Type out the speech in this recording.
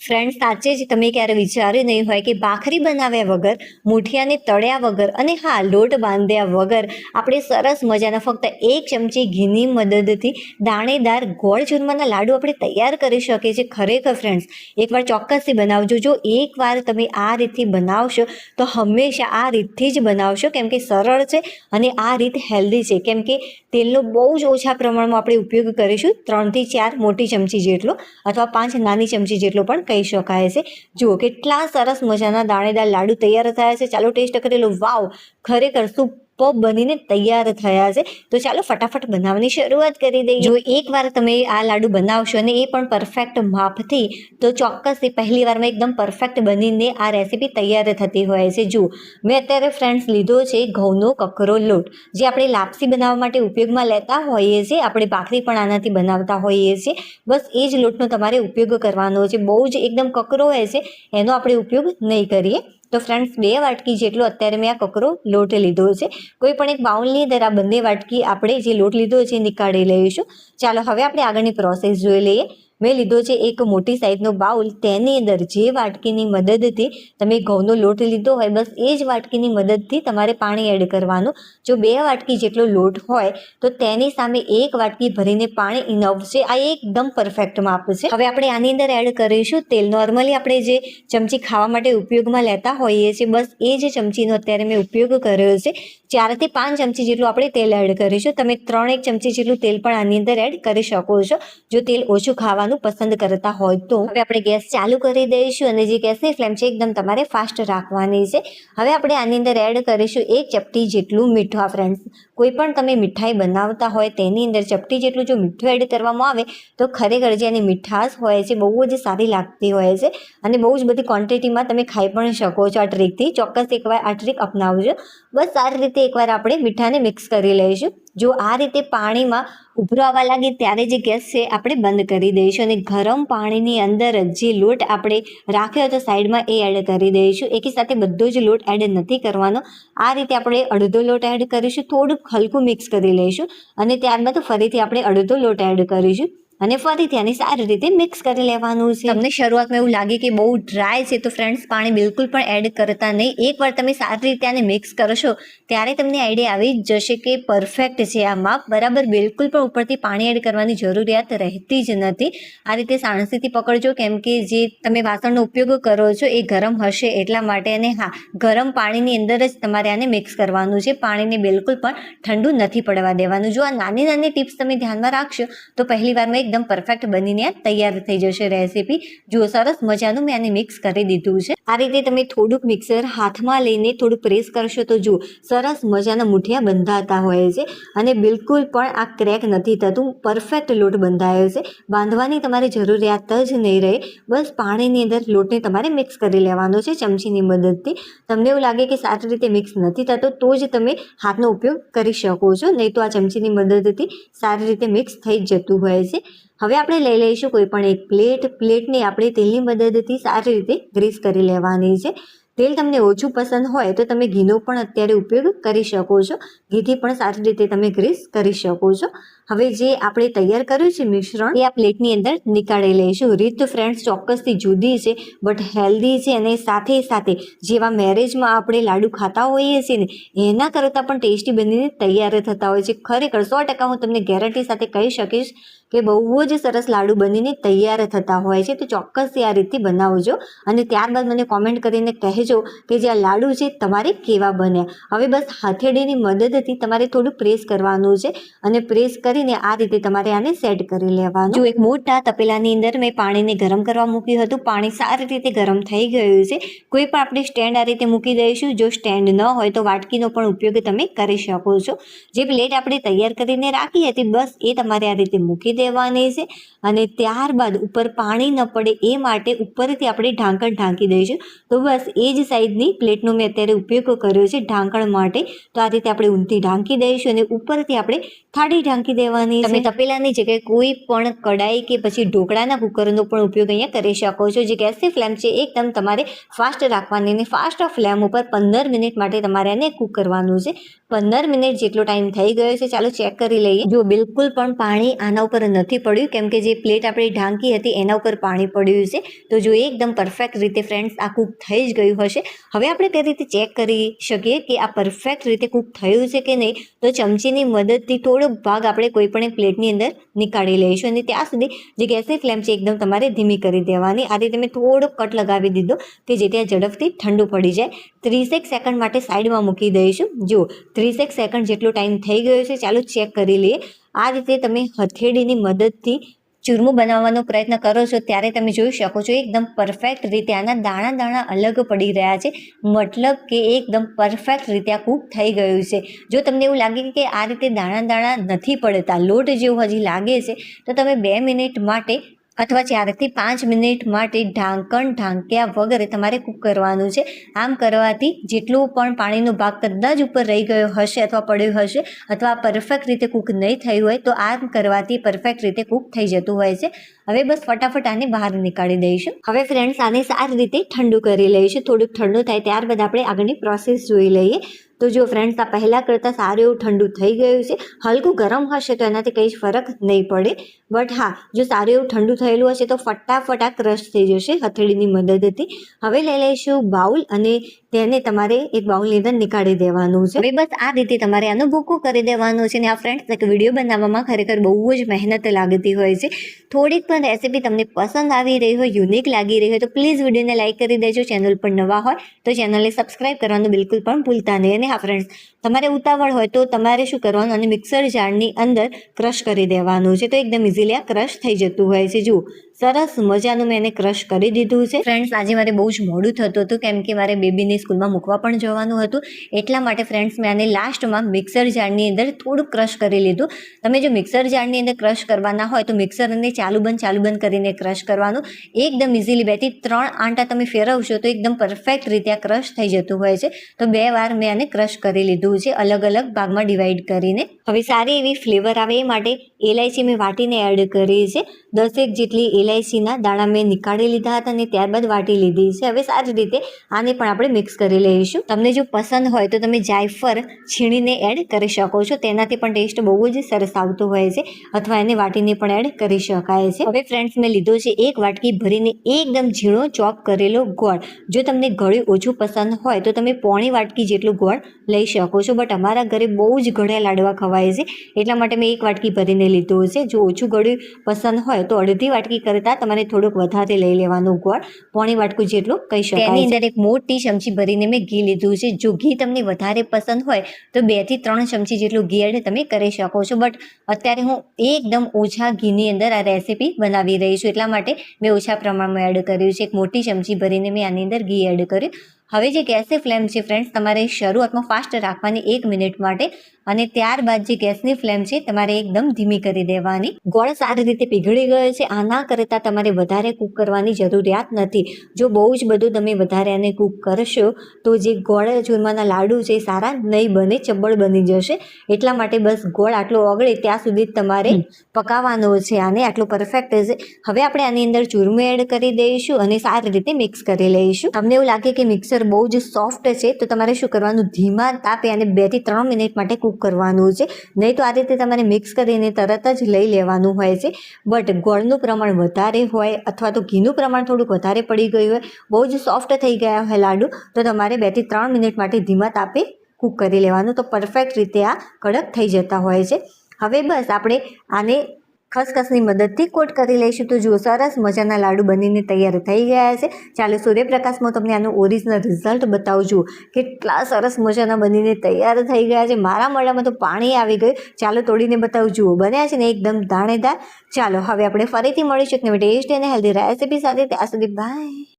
Friends, સાચે જ તમે ક્યારે વિચાર્યું નહીં હોય કે ભાખરી બનાવ્યા વગર, મૂઠિયાને તળ્યા વગર અને હા, લોટ બાંધ્યા વગર આપણે સરસ મજાના ફક્ત 1 ચમચી ઘીની મદદથી દાણેદાર ગોળ ચૂરમાના લાડુ આપણે તૈયાર કરી શકીએ છીએ. ખરેખર ફ્રેન્ડ્સ, એકવાર ચોક્કસથી બનાવજો. જો એકવાર તમે આ રીતથી બનાવશો તો હંમેશા આ રીતથી જ બનાવશો, કેમ કે સરળ છે અને આ રીત હેલ્ધી છે. કેમ કે તેલનો બહુ જ ઓછા પ્રમાણમાં આપણે ઉપયોગ કરીશું, 3 થી 4 મોટી ચમચી જેટલો અથવા 5 નાની ચમચી જેટલો પણ કહી શકાય છે. જુઓ કેટલા સરસ મજાના દાણેદાર લાડુ તૈયાર થયા છે. ચાલો ટેસ્ટ કરી લો. વાવ, ખરેખર સુપર બનીને તૈયાર થયા છે. તો ચાલો ફટાફટ બનાવવાની શરૂઆત કરી દઈએ. જો એકવાર તમે આ લાડુ બનાવશો અને એ પણ પરફેક્ટ માપથી, તો ચોક્કસથી પહેલી વારમાં એકદમ પરફેક્ટ બનીને આ રેસીપી તૈયાર થતી હોય છે. જુઓ, મેં અત્યારે ફ્રેન્ડ્સ લીધો છે ઘઉંનો કકરો લોટ, જે આપણે લાપસી બનાવવા માટે ઉપયોગમાં લેતા હોઈએ છીએ. આપણે ભાખરી પણ આનાથી બનાવતા હોઈએ છીએ. બસ એ જ લોટનો તમારે ઉપયોગ કરવાનો છે. બહુ જ એકદમ કકરો હોય છે, એનો આપણે ઉપયોગ નહીં કરીએ. તો ફ્રેન્ડ્સ, 2 વાટકી જેટલો અત્યારે મેં આ કકરો લોટ લીધો છે. કોઈ પણ એક બાઉલની અંદર આ બંને વાટકી આપણે જે લોટ લીધો છે નીકાળી લઈશું. ચાલો હવે આપણે આગળની પ્રોસેસ જોઈ લઈએ. મેં લીધો છે એક મોટી સાઈઝનો બાઉલ. તેની અંદર જે વાટકીની મદદથી તમે ઘઉંનો લોટ લીધો હોય, બસ એ જ વાટકીની મદદથી તમારે પાણી એડ કરવાનું. જો 2 વાટકી જેટલો લોટ હોય તો તેની સામે 1 વાટકી ભરીને પાણી ઇનફ છે. આ એકદમ પરફેક્ટ માપ છે. હવે આપણે આની અંદર એડ કરીશું તેલ. નોર્મલી આપણે જે ચમચી ખાવા માટે ઉપયોગમાં લેતા હોઈએ છીએ, બસ એ જ ચમચીનો અત્યારે મેં ઉપયોગ કર્યો છે. 4 થી 5 ચમચી જેટલું આપણે તેલ એડ કરીશું. તમે 3-1 ચમચી જેટલું તેલ પણ આની અંદર એડ કરી શકો છો, જો તેલ ઓછું ખાવાનું પસંદ કરતા હોય તો. હવે આપણે ગેસ ચાલુ કરી દઈશું અને જે ગેસની ફ્લેમ છે એકદમ તમારે ફાસ્ટ રાખવાની છે. હવે આપણે આની અંદર એડ કરીશું 1 ચપટી જેટલું મીઠું. ફ્રેન્ડ્સ, કોઈ પણ તમે મીઠાઈ બનાવતા હોય તેની અંદર ચપટી જેટલું જો મીઠું એડ કરવામાં આવે તો ખરેખર જે એની મીઠાશ હોય છે બહુ જ સારી લાગતી હોય છે અને બહુ જ બધી ક્વોન્ટિટીમાં તમે ખાઈ પણ શકો છો. આ ટ્રીકથી ચોક્કસ એકવાર આ ટ્રીક અપનાવજો. બસ સારી રીતે એકવાર આપણે મીઠાને મિક્સ કરી લઈશું. જો આ રીતે પાણીમાં ઉભરો આવવા લાગે ત્યારે જે ગેસ છે આપણે બંધ કરી દઈશું અને ગરમ પાણીની અંદર જે લોટ આપણે રાખ્યો હતો સાઈડમાં એ એડ કરી દઈશું. એકી સાથે બધો જ લોટ એડ નથી કરવાનો. આ રીતે આપણે અડધો લોટ એડ કરીશું, થોડુંક હલકું મિક્સ કરી લઈશું અને ત્યારબાદ ફરીથી આપણે અડધો લોટ એડ કરીશું અને ફરીથી આની સારી રીતે મિક્સ કરી લેવાનું છે. તમને શરૂઆતમાં એવું લાગે કે બહુ ડ્રાય છે, તો ફ્રેન્ડ્સ પાણી બિલકુલ પણ એડ કરતા નહીં. એકવાર તમે સારી રીતે આને મિક્સ કરશો ત્યારે તમને આઈડિયા આવી જ જશે કે પરફેક્ટ છે આ માપ. બરાબર, બિલકુલ પણ ઉપરથી પાણી એડ કરવાની જરૂરિયાત રહેતી જ નથી. આ રીતે સાણસીથી પકડજો, કેમ કે જે તમે વાસણનો ઉપયોગ કરો છો એ ગરમ હશે એટલા માટે. અને હા, ગરમ પાણીની અંદર જ તમારે આને મિક્સ કરવાનું છે. પાણીને બિલકુલ પણ ઠંડુ નથી પડવા દેવાનું. જો આ નાની નાની ટિપ્સ તમે ધ્યાનમાં રાખશો તો પહેલી વારમાં એકદમ પરફેક્ટ બનીને તૈયાર થઈ જશે રેસીપી. જુઓ, સરસ મજાનું મેં આને મિક્સ કરી દીધું છે. આ રીતે તમે થોડુંક મિક્સર હાથમાં લઈને થોડું પ્રેસ કરશો તો જુઓ સરસ મજાના મૂઠિયા બંધાતા હોય છે અને બિલકુલ પણ આ ક્રેક નથી થતું. પરફેક્ટ લોટ બંધાયો છે. બાંધવાની તમારે જરૂરિયાત જ નહીં રહે. બસ પાણીની અંદર લોટને તમારે મિક્સ કરી લેવાનો છે ચમચીની મદદથી. તમને એવું લાગે કે સારી રીતે મિક્સ નથી થતો તો જ તમે હાથનો ઉપયોગ કરી શકો છો, નહીં તો આ ચમચીની મદદથી સારી રીતે મિક્સ થઈ જ જતું હોય છે. હવે આપણે લઈ લઈશું કોઈ પણ એક પ્લેટને આપણે તેલની મદદથી સારી રીતે ગ્રીસ કરી લેવાની છે. તેલ તમને ઓછું પસંદ હોય તો તમે ઘીનો પણ અત્યારે ઉપયોગ કરી શકો છો. ઘીથી પણ સારી રીતે તમે ગ્રીસ કરી શકો છો. હવે જે આપણે તૈયાર કર્યું છે મિશ્રણ, એ આ પ્લેટની અંદર નીકાળી લઈશું. રીત ફ્રેન્ડ્સ ચોક્કસથી જુદી છે બટ હેલ્ધી છે અને સાથે સાથે જેવા મેરેજમાં આપણે લાડુ ખાતા હોઈએ છીએ ને એના કરતાં પણ ટેસ્ટી બનીને તૈયાર થતા હોય છે. ખરેખર 100% હું તમને ગેરંટી સાથે કહી શકીશ કે બહુ જ સરસ લાડુ બનીને તૈયાર થતા હોય છે. તો ચોક્કસથી આ રીતથી બનાવજો અને ત્યારબાદ મને કોમેન્ટ કરીને કહેજો કે જે આ લાડુ છે તમારે કેવા બન્યા. હવે બસ હથેળીની મદદથી તમારે થોડું પ્રેસ કરવાનું છે અને પ્રેસ કરીને આ રીતે તમારે આને સેટ કરી લેવાનું. જો એક મોટા તપેલાની અંદર મેં પાણીને ગરમ કરવા મૂક્યું હતું. પાણી સારી રીતે ગરમ થઈ ગયું છે. કોઈ પણ આપણે સ્ટેન્ડ આ રીતે મૂકી દઈશું. જો સ્ટેન્ડ ન હોય તો વાટકીનો પણ ઉપયોગ તમે કરી શકો છો. જે પ્લેટ આપણે તૈયાર કરીને રાખી હતી બસ એ તમારે આ રીતે મૂકી દેવાની છે અને ત્યારબાદ ઉપર પાણી ન પડે એ માટે ઉપરથી આપણે ઢાંકણ ઢાંકી દઈશું. તો બસ એ જ સાઈઝની પ્લેટનો મેં અત્યારે ઉપયોગ કર્યો છે ઢાંકણ માટે. તો આ રીતે આપણે ઊંધી ઢાંકી દઈશું અને ઉપરથી આપણે થાળી ઢાંકી દેવાની છે. તમે તપેલાની જગ્યાએ કોઈ પણ કડાઈ કે પછી ઢોકળાના કુકરનો પણ ઉપયોગ અહીંયા કરી શકો છો. જે ગેસની ફ્લેમ છે એકદમ તમારે ફાસ્ટ રાખવાની અને ફાસ્ટ ફ્લેમ ઉપર 15 મિનિટ માટે તમારે આને કૂક કરવાનું છે. 15 મિનિટ જેટલો ટાઈમ થઈ ગયો છે. ચાલો ચેક કરી લઈએ. જો બિલકુલ પણ પાણી આના ઉપર નથી પડ્યું, કેમ કે જે પ્લેટ આપણે ઢાંકી હતી એના ઉપર પાણી પડ્યું છે. તો જો એકદમ પરફેક્ટ રીતે ફ્રેન્ડ્સ આ કૂક થઈ જ ગયું હશે. હવે આપણે કઈ રીતે ચેક કરી શકીએ કે આ પરફેક્ટ રીતે કૂક થયું છે કે નહીં? તો ચમચીની મદદથી થોડોક ભાગ આપણે કોઈ પણ એક પ્લેટની અંદર નીકાળી લઈશું અને ત્યાં સુધી જે ગેસની ફ્લેમ છે એકદમ તમારે ધીમી કરી દેવાની. આ રીતે મેં થોડોક કટ લગાવી દીધો કે જેથી આ ઝડપથી ઠંડુ પડી જાય. 30 સેકન્ડ માટે સાઈડમાં મૂકી દઈશું. જો 30 સેકન્ડ જેટલો ટાઈમ થઈ ગયો છે. ચાલો ચેક કરી લઈએ. આ રીતે તમે હથેળીની મદદથી ચૂરમું બનાવવાનો પ્રયત્ન કરો છો ત્યારે તમે જોઈ શકો છો એકદમ પરફેક્ટ રીતે આના દાણા દાણા અલગ પડી રહ્યા છે. મતલબ કે એકદમ પરફેક્ટ રીતે આ કૂક થઈ ગયું છે. જો તમને એવું લાગે કે આ રીતે દાણા દાણા નથી પડતા, લોટ જેવું હજી લાગે છે, તો તમે 2 મિનિટ માટે અથવા 4 થી 5 મિનિટ માટે ઢાંક્યા વગર તમારે કૂક કરવાનું છે. આમ કરવાથી જેટલું પણ પાણીનો ભાગ કદાચ ઉપર રહી ગયો હશે અથવા પડ્યો હશે અથવા પરફેક્ટ રીતે કૂક નહીં થયું હોય તો આમ કરવાથી પરફેક્ટ રીતે કૂક થઈ જતું હોય છે. હવે બસ ફટાફટ આને બહાર નીકાળી દઈશું. હવે ફ્રેન્ડ્સ આને સારી રીતે ઠંડુ કરી લઈશું. થોડુંક ઠંડુ થાય ત્યારબાદ આપણે આગળની પ્રોસેસ જોઈ લઈએ. તો જો ફ્રેન્ડ્સ આ પહેલાં કરતાં સારું એવું ઠંડુ થઈ ગયું છે. હલકું ગરમ હશે તો એનાથી કંઈ જ ફરક નહીં પડે. બટ હા, જો સારું એવું ઠંડુ થયેલું હશે તો ફટાફટ આ ક્રશ થઈ જશે હથેળીની મદદથી. હવે લઈ લઈશું બાઉલ અને તેને તમારે એક બાઉલની અંદર નીકાળી દેવાનું છે. હવે બસ આ રીતે તમારે આનું ભૂકું કરી દેવાનું છે. અને આ ફ્રેન્ડ્સ એક વિડીયો બનાવવામાં ખરેખર બહુ જ મહેનત લાગતી હોય છે. થોડીક પણ રેસીપી તમને પસંદ આવી રહી હોય, યુનિક લાગી રહી હોય તો પ્લીઝ વિડીયોને લાઇક કરી દેજો. ચેનલ પર નવા હોય તો ચેનલને સબસ્ક્રાઈબ કરવાનું બિલકુલ પણ ભૂલતા નહીં. અને હા ફ્રેન્ડ્સ, તમારે ઉતાવળ હોય તો તમારે શું કરવાનું, અને મિક્સર જારની અંદર ક્રશ કરી દેવાનું છે. તો એકદમ ઇઝીલી આ ક્રશ થઈ જતું હોય છે. જુઓ, સરસ મજાનું મેં એને ક્રશ કરી દીધું છે. ફ્રેન્ડ્સ, આજે મારે બહુ જ મોડું થતું હતું કેમ કે મારે બેબીને સ્કૂલમાં મૂકવા પણ જવાનું હતું. એટલા માટે ફ્રેન્ડ્સ મેં આને લાસ્ટમાં મિક્સર જારની અંદર થોડુંક ક્રશ કરી લીધું. તમે જો મિક્સર જારની અંદર ક્રશ કરવાના હોય તો મિક્સરને ચાલુ બંધ કરીને ક્રશ કરવાનું. એકદમ ઇઝીલી 2 થી 3 આંટા તમે ફેરવશો તો એકદમ પરફેક્ટ રીતે આ ક્રશ થઈ જતું હોય છે. તો 2 વાર મેં આને ક્રશ કરી લીધું છે, અલગ અલગ ભાગમાં ડિવાઈડ કરીને. હવે સારી એવી ફ્લેવર આવે એ માટે એલાયચી મેં વાટીને એડ કરી છે. 10 જેટલી એલાયચીના દાણા મેં નીકાળી લીધા હતા અને ત્યારબાદ વાટી લીધી છે. હવે સારી રીતે આને પણ આપણે મિક્સ કરી લઈશું. તમને જો પસંદ હોય તો તમે જાયફળ છીણીને એડ કરી શકો છો. તેનાથી પણ ટેસ્ટ બહુ જ સરસ આવતો હોય છે. અથવા એને વાટીને પણ એડ કરી શકાય છે. હવે ફ્રેન્ડ્સ, મેં લીધો છે 1 વાટકી ભરીને એકદમ ઝીણો ચોપ કરેલો ગોળ. જો તમને ગળ્યું ઓછું પસંદ હોય તો તમે પોણી વાટકી જેટલું ગોળ લઈ શકો છો. બટ અમારા ઘરે બહુ જ ગળ્યા લાડવા ખવાય છે એટલા માટે મેં 1 વાટકી ભરીને લીધો છે. જો ઓછું ગળ્યું પસંદ હોય તો અડધી વાટકી કરતાં તમારે થોડુંક વધારે લઈ લેવાનું ગોળ. પોણી વાટકું જેટલું કહી શકાય. તેની અંદર એક મોટી ચમચી ભરીને મેં ઘી લીધું છે. જો ઘી તમને વધારે પસંદ હોય તો 2 થી 3 ચમચી જેટલું ઘી એડ તમે કરી શકો છો. બટ અત્યારે હું એકદમ ઓછા ઘીની અંદર આ રેસીપી બનાવી રહી છું એટલા માટે મેં ઓછા પ્રમાણમાં એડ કર્યું છે. એક મોટી ચમચી ભરીને મેં આની અંદર ઘી એડ કર્યું. હવે જે ગેસની ફ્લેમ છે ફ્રેન્ડ્સ તમારે શરૂઆતમાં ફાસ્ટ રાખવાની 1 મિનિટ માટે, અને ત્યારબાદ જે ગેસની ફ્લેમ છે તમારે એકદમ ધીમી કરી દેવાની. ગોળ સારી રીતે પીગળી ગયો છે. આના કરતાં તમારે વધારે કૂક કરવાની જરૂરિયાત નથી. જો બહુ જ બધું તમે વધારે આને કૂક કરશો તો જે ગોળ ચૂરમાના લાડુ છે એ સારા નહીં બને, ચબ્બળ બની જશે. એટલા માટે બસ ગોળ આટલો ઓગળે ત્યાં સુધી તમારે પકાવવાનો છે આને. આટલું પરફેક્ટ છે. હવે આપણે આની અંદર ચૂરમું એડ કરી દઈશું અને સારી રીતે મિક્સ કરી લઈશું. તમને એવું લાગે કે મિક્સર બહુ જ સોફ્ટ છે તો તમારે શું કરવાનું, ધીમા તાપે આને 2 થી 3 મિનિટ માટે કૂક કરવાનું છે. નહીં તો આ રીતે તમારે મિક્સ કરીને તરત જ લઈ લેવાનું હોય છે. બટ ગોળનું પ્રમાણ વધારે હોય અથવા તો ઘીનું પ્રમાણ થોડુંક વધારે પડી ગયું હોય, બહુ જ સોફ્ટ થઈ ગયા હોય લાડુ, તો તમારે 2 થી 3 મિનિટ માટે ધીમા તાપે કૂક કરી લેવાનું. તો પરફેક્ટ રીતે આ કડક થઈ જતા હોય છે. હવે બસ આપણે આને ખસખસની મદદથી કોટ કરી લઈશું. તો જુઓ, સરસ મજાના લાડુ બનીને તૈયાર થઈ ગયા છે. ચાલો સૂર્યપ્રકાશમાં તમને આનું ઓરિજિનલ રિઝલ્ટ બતાવું છું. કેટલા સરસ મજાના બનીને તૈયાર થઈ ગયા છે. મારા મોઢામાં તો પાણી આવી ગયું. ચાલો તોડીને બતાવું. જુઓ, બન્યા છે ને એકદમ દાણેદાર. ચાલો હવે આપણે ફરીથી મળીશું એક નવી ટેસ્ટી અને હેલ્ધી રેસીપી સાથે. ત્યાં સુધી બાય.